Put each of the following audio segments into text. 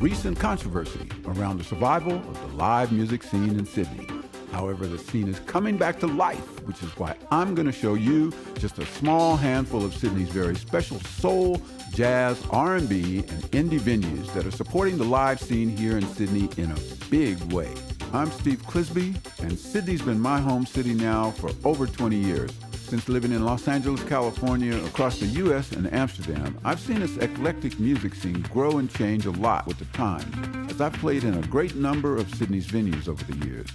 recent controversy around the survival of the live music scene in Sydney. However, the scene is coming back to life, which is why I'm going to show you just a small handful of Sydney's very special soul, jazz, R&B, and indie venues that are supporting the live scene here in Sydney in a big way. I'm Steve Clisby, and Sydney's been my home city now for over 20 years. Since living in Los Angeles, California, across the U.S. and Amsterdam, I've seen this eclectic music scene grow and change a lot with the time, as I've played in a great number of Sydney's venues over the years.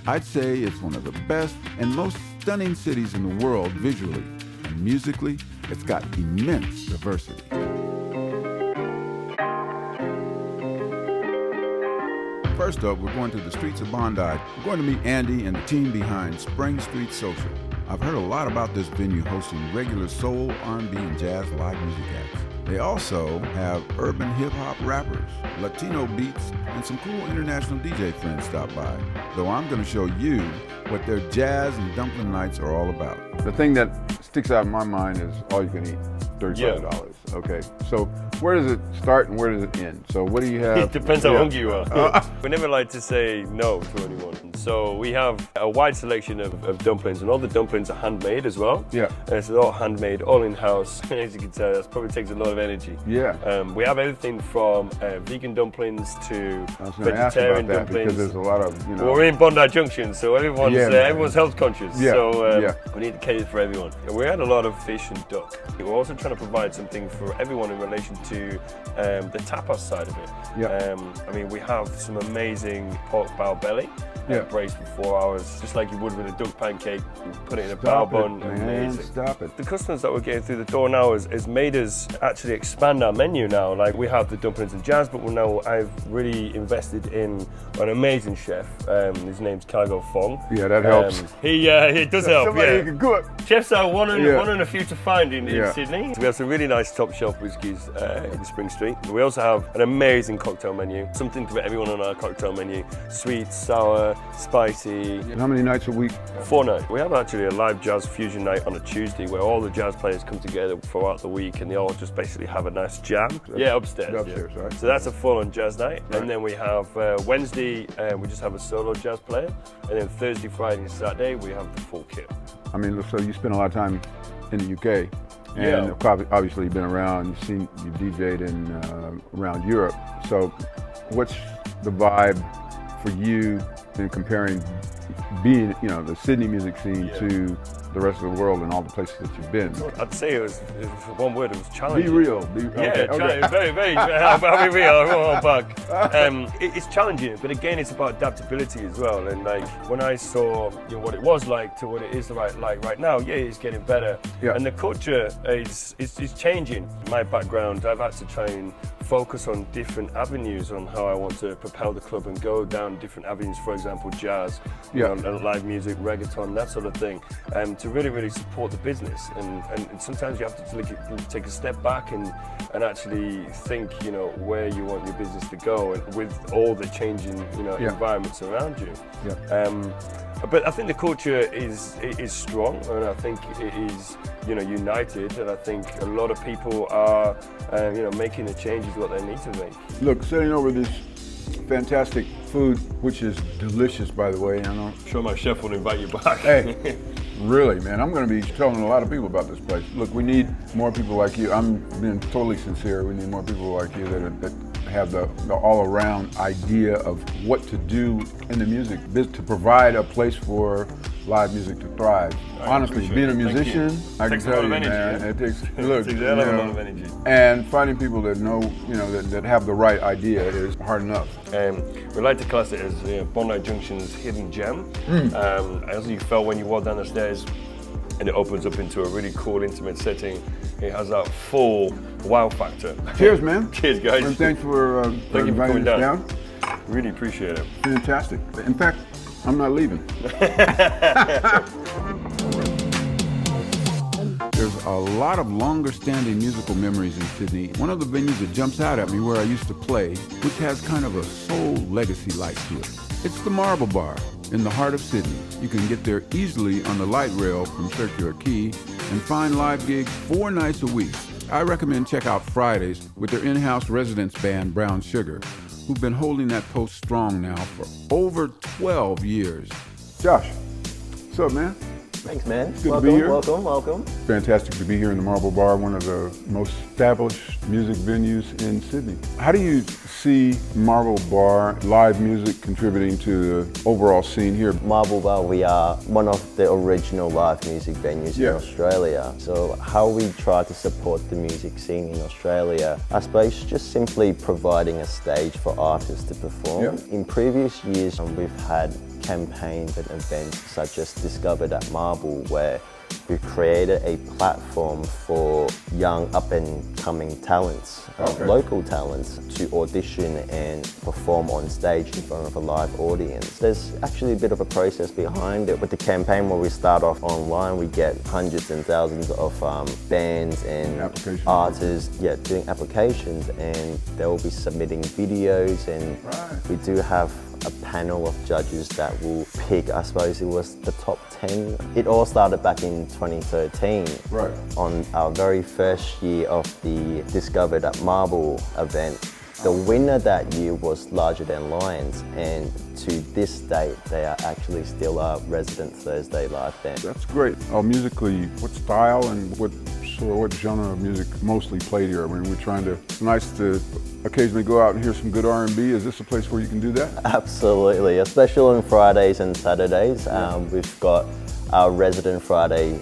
I'd say it's one of the best and most stunning cities in the world visually, and musically, it's got immense diversity. First up, we're going to the streets of Bondi. We're going to meet Andy and the team behind Spring Street Social. I've heard a lot about this venue hosting regular soul, R&B, and jazz live music acts. They also have urban hip-hop rappers, Latino beats, and some cool international DJ friends stop by. Though I'm going to show you what their jazz and dumpling nights are all about. The thing that sticks out in my mind is all you can eat, $35. Yeah. Okay, so where does it start and where does it end? So what do you have? It depends how hungry you are. We never like to say no to anyone. So we have a wide selection of dumplings, and all the dumplings are handmade as well. Yeah. And it's all handmade, all in-house. As you can tell, that probably takes a lot of energy. Yeah. We have everything from vegan dumplings to ask vegetarian about that dumplings. because there's a lot of, you know. Well, we're in Bondi Junction, so everyone's health conscious. Yeah. So we need to cater for everyone. And we had a lot of fish and duck. We're also trying to provide something for everyone in relation to the tapas side of it. Yeah. I mean, we have some amazing pork bao belly. Braised for 4 hours, just like you would with a duck pancake. You put it in a bao bun. Amazing. Stop it. The customers that we're getting through the door now has made us actually expand our menu now. Like, we have the dumplings and jazz, but I've really invested in an amazing chef. His name's Cargo Fong. Yeah, that helps. He does help. Somebody who can cook. Chefs are one and a few to find in Sydney. We have some really nice top shelf whiskies in Spring Street. We also have an amazing cocktail menu, something for everyone on our cocktail menu: sweet, sour, spicy. How many nights a week? 4 nights. We have actually a live jazz fusion night on a Tuesday where all the jazz players come together throughout the week and they all just basically have a nice jam. Upstairs. Right. So that's a full-on jazz night. Right. And then we have Wednesday, we just have a solo jazz player. And then Thursday, Friday, and Saturday, we have the full kit. I mean, so you spend a lot of time in the UK. And obviously you've been around, you DJ'd in around Europe. So what's the vibe for you in comparing being, the Sydney music scene to the rest of the world and all the places that you've been? I'd say it was one word, it was challenging. Be real. Okay. Very, very. I'll be real, I won't hold back. It's challenging, but again, it's about adaptability as well. And like, when I saw what it was like to what it is like right now, it's getting better. Yeah. And the culture is changing. My background, I've had to try and focus on different avenues on how I want to propel the club and go down different avenues, for example, jazz, live music, reggaeton, that sort of thing, to really, really support the business. And sometimes you have to take a step back and actually think, where you want your business to go, and with all the changing, environments around you. Yeah. But I think the culture is strong, and I think it is, united, and I think a lot of people are, making the changes what they need to make. Look, sitting over this fantastic food, which is delicious, by the way. I'm sure my chef will invite you back. Hey, really, man, I'm going to be telling a lot of people about this place. Look, we need more people like you. I'm being totally sincere. We need more people like you that have the all-around idea of what to do in the music business to provide a place for live music to thrive. Honestly, being a musician, I can tell you, man, it takes a lot of energy. And finding people that know, that have the right idea is hard enough. We like to class it as Bondi Junction's hidden gem. As you felt when you walked down the stairs, and it opens up into a really cool, intimate setting. It has that full wow factor. Cheers, man. Cheers, guys. And thanks for coming down. Really appreciate it. Fantastic. In fact, I'm not leaving. There's a lot of longer-standing musical memories in Sydney. One of the venues that jumps out at me where I used to play, which has kind of a soul legacy-like to it. It's the Marble Bar in the heart of Sydney. You can get there easily on the light rail from Circular Quay and find live gigs 4 nights a week. I recommend check out Fridays with their in-house residence band, Brown Sugar. who've been holding that post strong now for over 12 years. Josh, what's up, man? Thanks, man. Good to be here. Welcome. Fantastic to be here in the Marble Bar, one of the most established music venues in Sydney. How do you see Marble Bar live music contributing to the overall scene here? Marble Bar, we are one of the original live music venues in Australia. So how we try to support the music scene in Australia, I suppose just simply providing a stage for artists to perform. In previous years, we've had campaigns and events such as Discovered at Marble, where we've created a platform for young up-and-coming talents, local talents, to audition and perform on stage in front of a live audience. There's actually a bit of a process behind it. With the campaign, where we start off online, we get hundreds and thousands of bands and artists doing applications, and they will be submitting videos, and we do have a panel of judges that will pick, I suppose it was the top 10. It all started back in 2013 on our very first year of the Discovered at Marble event. The winner that year was Larger Than Lions, and to this date, they are actually still our resident Thursday live band. That's great. Musically, what style and what genre of music mostly played here? I mean, it's nice to occasionally go out and hear some good R&B. Is this a place where you can do that? Absolutely, especially on Fridays and Saturdays. We've got our resident Friday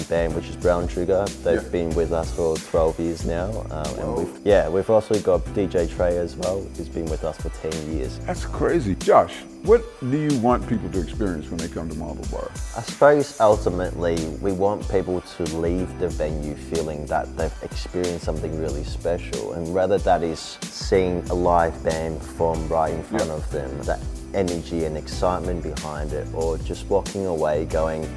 band, which is Brown Sugar. They've been with us for 12 years now. And we've also got DJ Trey as well, who's been with us for 10 years. That's crazy. Josh, what do you want people to experience when they come to Marble Bar? I suppose ultimately we want people to leave the venue feeling that they've experienced something really special, and whether that is seeing a live band perform right in front of them, that energy and excitement behind it, or just walking away going,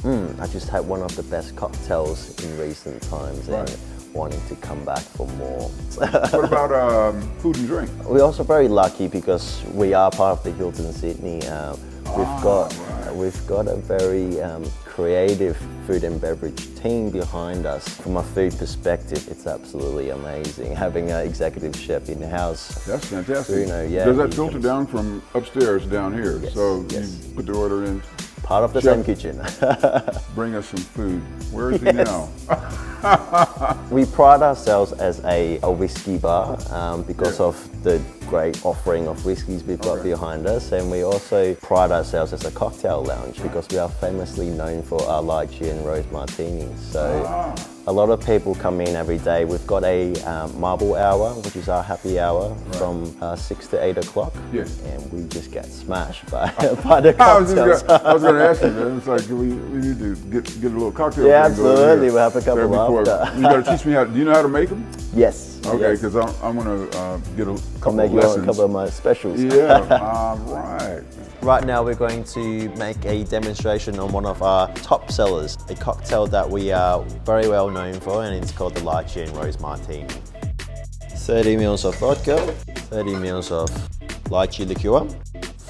I just had one of the best cocktails in recent times and wanting to come back for more. What about food and drink? We're also very lucky because we are part of the Hilton Sydney. We've got a very creative food and beverage team behind us. From a food perspective, it's absolutely amazing having an executive chef in the house. That's fantastic. Bruno, Does that filter down from upstairs down here? Yes, so you put the order in. Part of the same kitchen. Bring us some food. Where is he now? We pride ourselves as a whiskey bar because of the great offering of whiskeys we've got behind us, and we also pride ourselves as a cocktail lounge because we are famously known for our lychee and rose martinis. So a lot of people come in every day. We've got a marble hour, which is our happy hour from 6 to 8 o'clock, and we just get smashed by the cocktails. I was going to ask you, man. It's like we need to get a little cocktail. Yeah, absolutely. We'll have a couple after. You got to teach me how. Do you know how to make them? Yes. Okay, because I'm going to get a couple of lessons. A couple of my specials. Yeah, right. Right now we're going to make a demonstration on one of our top sellers, a cocktail that we are very well known for, and it's called the lychee and rose martini. 30 mils of vodka, 30 mils of lychee liqueur,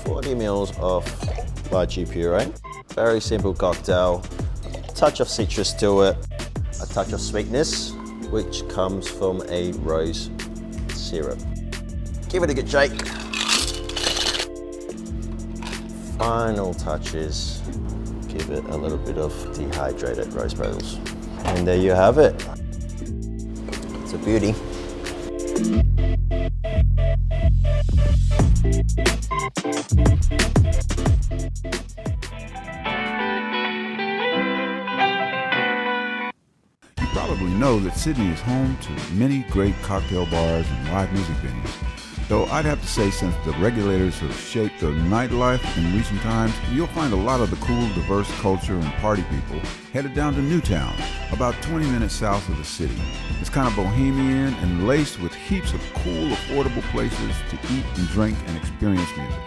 40 mils of lychee puree. Very simple cocktail, a touch of citrus to it, a touch of sweetness, which comes from a rose syrup. Give it a good shake. Final touches, give it a little bit of dehydrated rose petals. And there you have it. It's a beauty. You probably know that Sydney is home to many great cocktail bars and live music venues. Though I'd have to say, since the regulators have shaped the nightlife in recent times, you'll find a lot of the cool, diverse culture and party people headed down to Newtown, about 20 minutes south of the city. It's kind of bohemian and laced with heaps of cool, affordable places to eat and drink and experience music.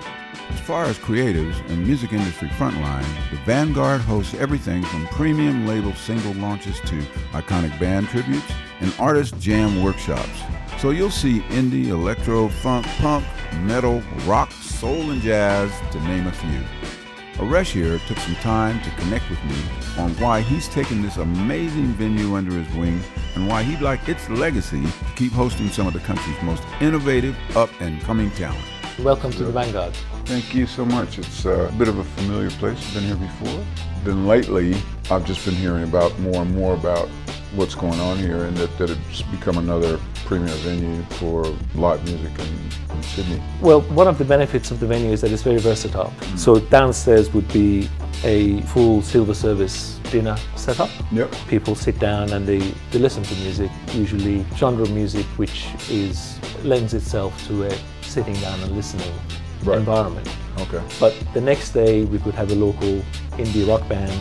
As far as creatives and music industry frontline, the Vanguard hosts everything from premium label single launches to iconic band tributes and artist jam workshops. So you'll see indie, electro, funk, punk, metal, rock, soul, and jazz, to name a few. Aresh here took some time to connect with me on why he's taken this amazing venue under his wing and why he'd like its legacy to keep hosting some of the country's most innovative, up-and-coming talent. Welcome to the Vanguard. Thank you so much. It's a bit of a familiar place. I've been here before. Then lately, I've just been hearing about more and more about what's going on here, and that it's become another premier venue for live music in Sydney. Well, one of the benefits of the venue is that it's very versatile. So downstairs would be a full silver service dinner setup. Yep. People sit down and they listen to music, usually genre music, which lends itself to a sitting down and listening environment. Okay. But the next day we could have a local indie rock band.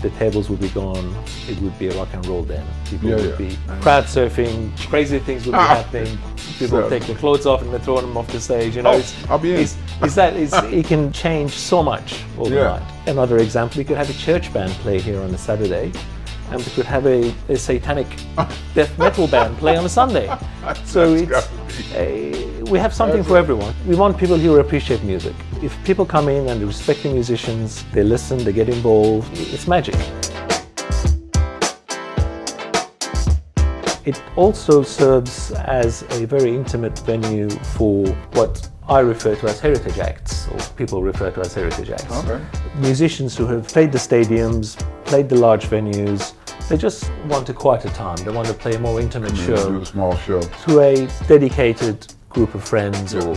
The tables would be gone. It would be a rock and roll den. People would be crowd surfing. Crazy things would be happening. People take their clothes off and they're throwing them off the stage. You know, I'll be in. It can change so much overnight. Another example, we could have a church band play here on a Saturday, and we could have a satanic death metal band play on a Sunday. So we have something for everyone. We want people who appreciate music. If people come in and they respect the musicians, they listen, they get involved, it's magic. It also serves as a very intimate venue for what I refer to as heritage acts, or people refer to as heritage acts. Okay. Musicians who have played the stadiums, played the large venues, they just want a quieter time. They want to play a more intimate show. Do a small show. To a dedicated group of friends or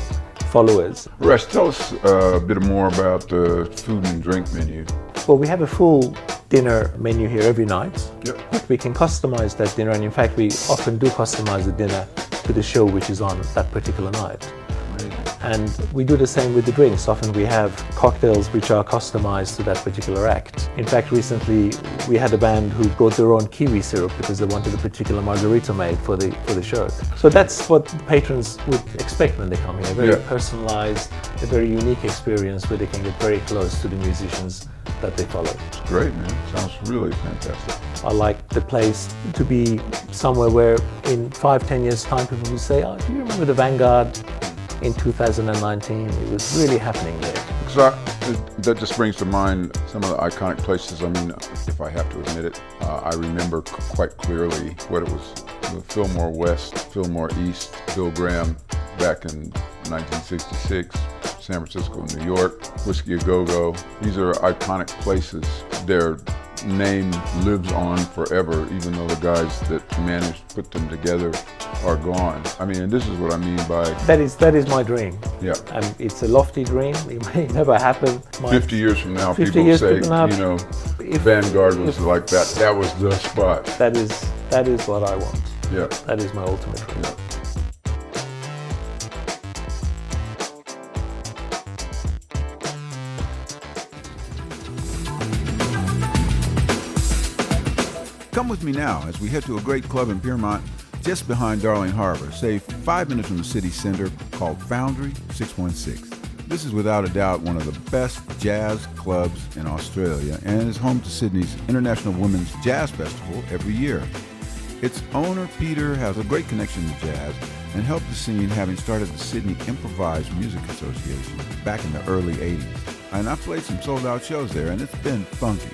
followers. Resh, tell us a bit more about the food and drink menu. Well, we have a full dinner menu here every night. Yep. We can customize that dinner, and in fact we often do customize the dinner to the show which is on that particular night. And we do the same with the drinks. Often we have cocktails which are customized to that particular act. In fact, recently we had a band who brought their own kiwi syrup because they wanted a particular margarita made for the show. So that's what the patrons would expect when they come here. A very personalized, a very unique experience where they can get very close to the musicians that they follow. It's great, man. Sounds really fantastic. I like the place to be somewhere where in 5-10 years time people will say, oh, do you remember the Vanguard? In 2019, it was really happening there. That just brings to mind some of the iconic places. I mean, if I have to admit it, I remember quite clearly what it was. Fillmore West, Fillmore East, Bill Graham back in 1966, San Francisco, New York, Whiskey A Go-Go. These are iconic places. Their name lives on forever, even though the guys that managed to put them together are gone. I mean, and this is what I mean by... That is my dream. Yeah. It's a lofty dream. It may never happen. 50 years from now, 50 people years say, from now, you know, Vanguard was like that. That was the spot. That is what I want. Yeah. That is my ultimate dream. Yeah. Come with me now as we head to a great club in Pyrmont just behind Darling Harbor, say 5 minutes from the city center, called Foundry 616. This is without a doubt one of the best jazz clubs in Australia and is home to Sydney's International Women's Jazz Festival every year. Its owner, Peter, has a great connection to jazz and helped the scene, having started the Sydney Improvised Music Association back in the early 80s. And I've played some sold-out shows there, and it's been funky.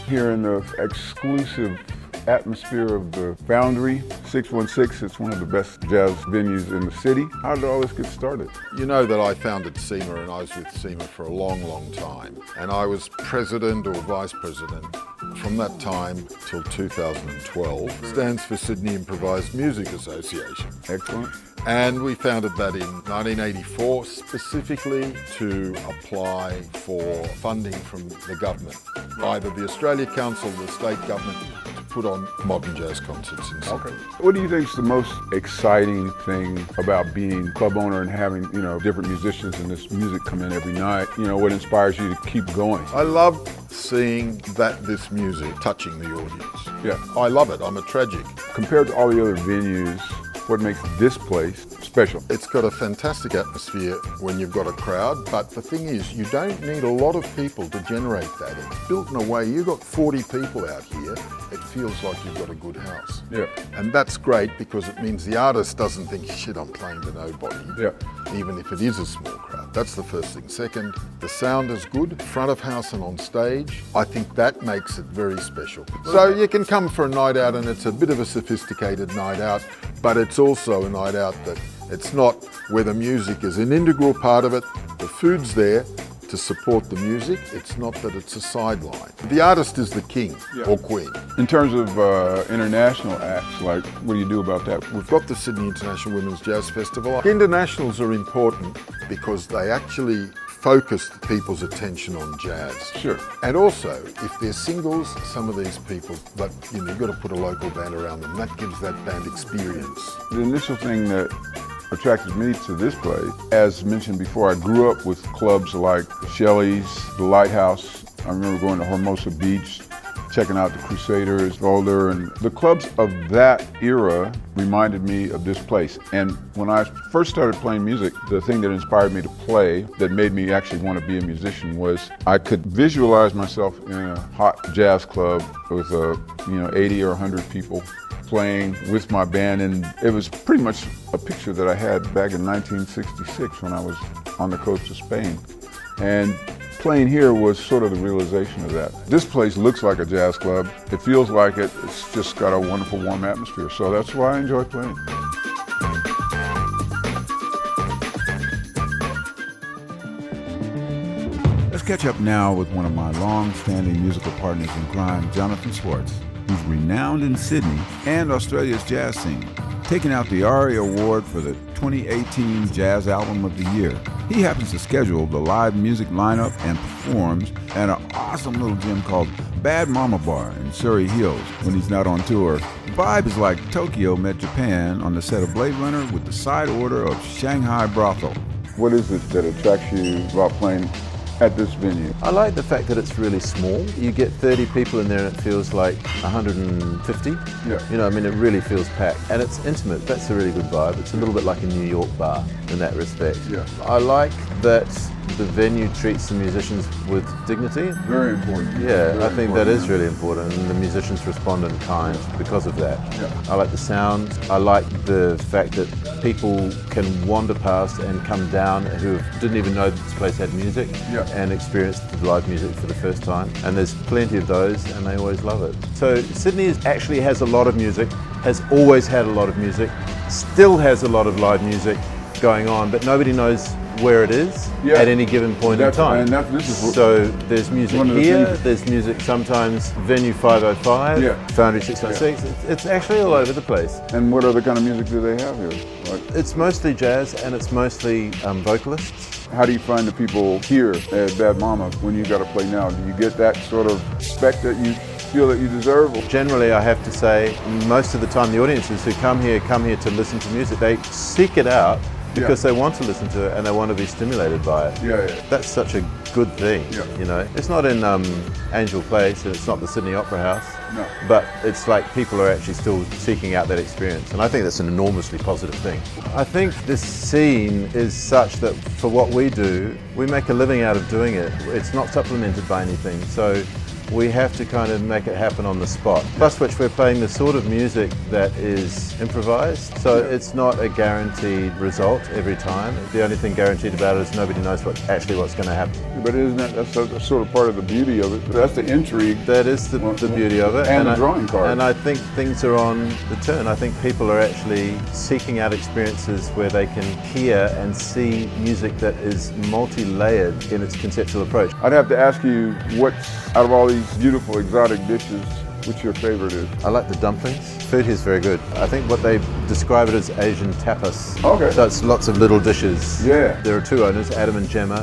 Here in the exclusive atmosphere of the Foundry 616, it's one of the best jazz venues in the city. How did all this get started? You know that I founded SEMA, and I was with SEMA for a long, long time. And I was president or vice president from that time till 2012. It stands for Sydney Improvised Music Association. Excellent. And we founded that in 1984 specifically to apply for funding from the government, either the Australia Council or the state government, to put on modern jazz concerts in Sydney. Okay. What do you think is the most exciting thing about being club owner and having, you know, different musicians and this music come in every night? You know, what inspires you to keep going? I love seeing this music touching the audience. Yeah. I love it. I'm a tragic. Compared to all the other venues, what makes this place special? It's got a fantastic atmosphere when you've got a crowd, but the thing is, you don't need a lot of people to generate that. It's built in a way, you've got 40 people out here, it feels like you've got a good house. Yeah. And that's great because it means the artist doesn't think, shit, I'm playing to nobody, Yeah. even if it is a small crowd. That's the first thing. Second, the sound is good, front of house and on stage. I think that makes it very special. So you can come for a night out and it's a bit of a sophisticated night out, but it's also a night out that it's not where the music is an integral part of it. The food's there to support the music. It's not that it's a sideline. The artist is the king or queen. In terms of international acts, like, what do you do about that? We've got the Sydney International Women's Jazz Festival. Internationals are important because they actually focus people's attention on jazz. Sure. And also, if they're singles, some of these people, but you've got to put a local band around them. That gives that band experience. The initial thing that attracted me to this place, as mentioned before, I grew up with clubs like Shelley's, the Lighthouse. I remember going to Hermosa Beach, checking out the Crusaders, Boulder, and the clubs of that era reminded me of this place. And when I first started playing music, the thing that inspired me to play, that made me actually want to be a musician, was I could visualize myself in a hot jazz club with 80 or 100 people playing with my band, and it was pretty much a picture that I had back in 1966 when I was on the coast of Spain. And playing here was sort of the realization of that. This place looks like a jazz club. It feels like it. It's just got a wonderful, warm atmosphere. So that's why I enjoy playing. Let's catch up now with one of my long-standing musical partners in crime, Jonathan Swartz, who's renowned in Sydney and Australia's jazz scene, taking out the ARIA Award for the 2018 Jazz Album of the Year. He happens to schedule the live music lineup and performs at an awesome little gym called Bad Mama Bar in Surry Hills when he's not on tour. The vibe is like Tokyo met Japan on the set of Blade Runner with the side order of Shanghai Brothel. What is it that attracts you about playing at this venue? I like the fact that it's really small. You get 30 people in there and it feels like 150. Yeah. It really feels packed. And it's intimate. That's a really good vibe. It's a little bit like a New York bar in that respect. Yeah. I like that the venue treats the musicians with dignity. Very important. Yeah, Very I think important, that is yeah. really important, and the musicians respond in kind because of that. Yeah. I like the sound. I like the fact that people can wander past and come down who didn't even know this place had music and experienced the live music for the first time. And there's plenty of those, and they always love it. So Sydney actually has a lot of music, has always had a lot of music, still has a lot of live music going on, but nobody knows where it is at any given point in time. So there's music here, there's music sometimes venue 505, Foundry 696. It's actually all over the place. And what other kind of music do they have here? It's mostly jazz and it's mostly vocalists. How do you find the people here at Bad Mama when you got to play now? Do you get that sort of respect that you feel that you deserve? Generally, I have to say, most of the time the audiences who come here to listen to music. They seek it out because they want to listen to it and they want to be stimulated by it. That's such a good thing, It's not in Angel Place and it's not the Sydney Opera House, but it's like people are actually still seeking out that experience, and I think that's an enormously positive thing. I think this scene is such that for what we do, we make a living out of doing it. It's not supplemented by anything, so we have to kind of make it happen on the spot. Plus which we're playing the sort of music that is improvised, so it's not a guaranteed result every time. The only thing guaranteed about it is nobody knows what's going to happen. But isn't that's sort of part of the beauty of it? That's the intrigue. That is the beauty of it. And the drawing card. And I think things are on the turn. I think people are actually seeking out experiences where they can hear and see music that is multi-layered in its conceptual approach. I'd have to ask you, what's, out of all these beautiful exotic dishes, which your favorite is? I like the dumplings. Food here is very good. I think what they describe it as Asian tapas. Okay. So it's lots of little dishes. Yeah. There are two owners, Adam and Gemma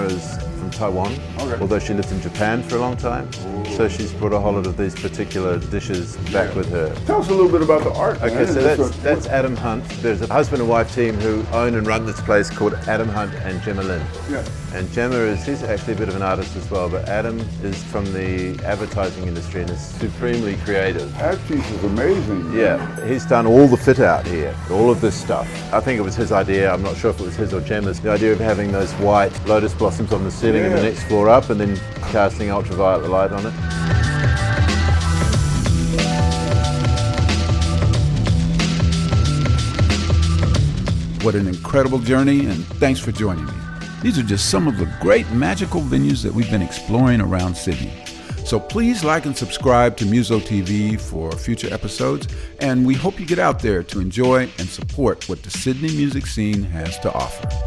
is from Taiwan, although she lived in Japan for a long time. So she's brought a whole lot of these particular dishes back with her. Tell us a little bit about the art. Okay, so that's Adam Hunt. There's a husband and wife team who own and run this place called Adam Hunt and Gemma Lynn. Yeah. And Gemma he's actually a bit of an artist as well, but Adam is from the advertising industry and is supremely creative. That piece is amazing. Yeah, he's done all the fit out here, all of this stuff. I think it was his idea, I'm not sure if it was his or Gemma's, the idea of having those white lotus blossoms on the ceiling and the next floor up and then casting ultraviolet light on it. What an incredible journey, and thanks for joining me. These are just some of the great magical venues that we've been exploring around Sydney. So please like and subscribe to Muso TV for future episodes, and we hope you get out there to enjoy and support what the Sydney music scene has to offer.